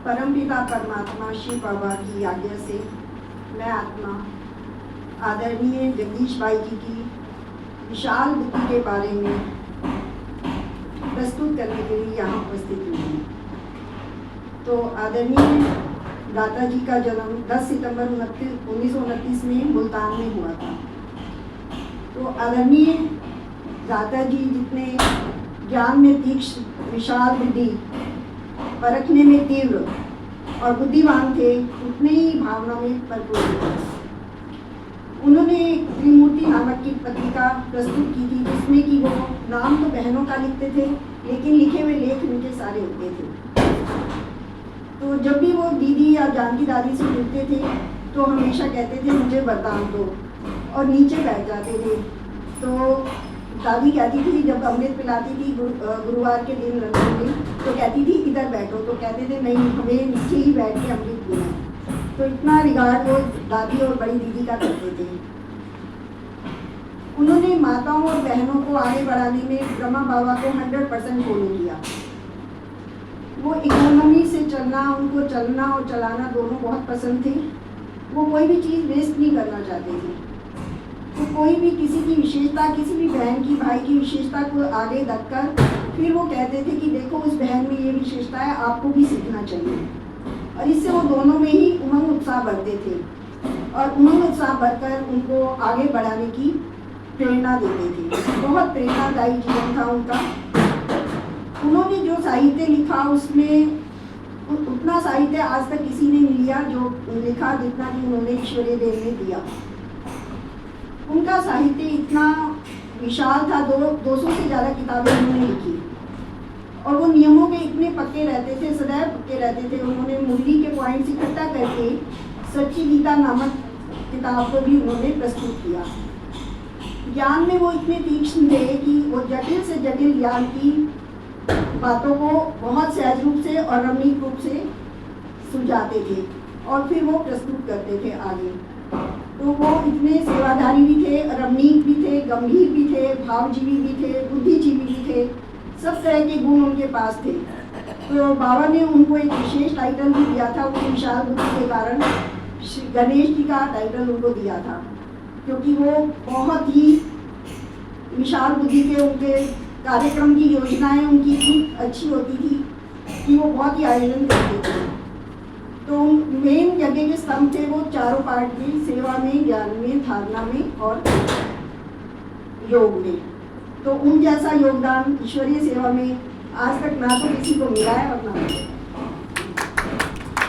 परमपिता परमात्मा शिव बाबा की आज्ञा से मैं आत्मा आदरणीय जगदीश भाई जी की विशाल बुद्धि के बारे में प्रस्तुत करने के लिए यहाँ उपस्थित हुई हूँ। तो आदरणीय दाता जी का जन्म 10 सितंबर 1929 में मुल्तान में हुआ था। तो आदरणीय दाता जी जितने ज्ञान में तीक्ष्ण, विशाल बुद्धि, परखने में तीव्र और बुद्धिमान थे, उतने ही भावना में भरपूर थे। उन्होंने त्रिमूर्ति नामक की पत्रिका प्रस्तुत की थी, जिसमें कि वो नाम तो बहनों का लिखते थे, लेकिन लिखे हुए लेख उनके सारे होते थे। तो जब भी वो दीदी या जानकी दादी से मिलते थे तो हमेशा कहते थे मुझे वरदान दो, और नीचे बैठ जाते थे। तो दादी कहती थी, जब अमृत पिलाती थी गुरुवार के दिन लंदन में, तो कहती थी इधर बैठो, तो कहते थे नहीं, हमें नीचे ही बैठ के अमृत पीना है। तो इतना रिगार्ड वो दादी और बड़ी दीदी का करते थे। उन्होंने माताओं और बहनों को आगे बढ़ाने में ब्रह्मा बाबा को 100% फॉलो किया। वो इकोनॉमी से चलना, उनको चलना और चलाना दोनों बहुत पसंद थे। वो कोई भी चीज़ वेस्ट नहीं करना चाहते थे। तो कोई भी किसी की विशेषता, किसी भी बहन की, भाई की विशेषता को आगे रखकर फिर वो कहते थे कि देखो उस बहन में ये विशेषता है, आपको भी सीखना चाहिए। और इससे वो दोनों में ही उमंग उत्साह बढ़ते थे और उमंग उत्साह बढ़कर उनको आगे बढ़ाने की प्रेरणा देते थे। बहुत प्रेरणादायी जीवन था उनका। उन्होंने जो साहित्य लिखा उसमें उतना साहित्य आज तक किसी ने नहीं लिया जो लिखा, जितना कि उन्होंने ईश्वरीय देव में दिया। उनका साहित्य इतना विशाल था, 200 से ज़्यादा किताबें उन्होंने लिखी और वो नियमों के इतने पक्के रहते थे, सदैव पक्के रहते थे। उन्होंने मुरली के पॉइंट्स इकट्ठा करके सच्ची गीता नामक किताब को भी उन्होंने प्रस्तुत किया। ज्ञान में वो इतने तीक्ष्ण थे कि वो जटिल से जटिल ज्ञान की बातों को बहुत सहज रूप से और रमणीक रूप से सुलझाते थे और फिर वो प्रस्तुत करते थे आगे। तो वो इतने सेवाधारी भी थे, रमणीक भी थे, गंभीर भी थे, भावजीवी भी थे, बुद्धिजीवी भी थे। सब तरह के गुण उनके पास थे। तो बाबा ने उनको एक विशेष टाइटल भी दिया था, वो विशाल बुद्धि के कारण गणेश जी का टाइटल उनको दिया था, क्योंकि वो बहुत ही विशाल बुद्धि के, उनके कार्यक्रम की योजनाएं उनकी इतनी अच्छी होती थी कि वो बहुत ही आयोजन करते थे। तो मेन यज्ञ के स्तंभ थे वो चारों पार्ट में, सेवा में, ज्ञान में, धारणा में और योग में। तो उन जैसा योगदान ईश्वरीय सेवा में आज तक ना तो किसी को मिला है और ना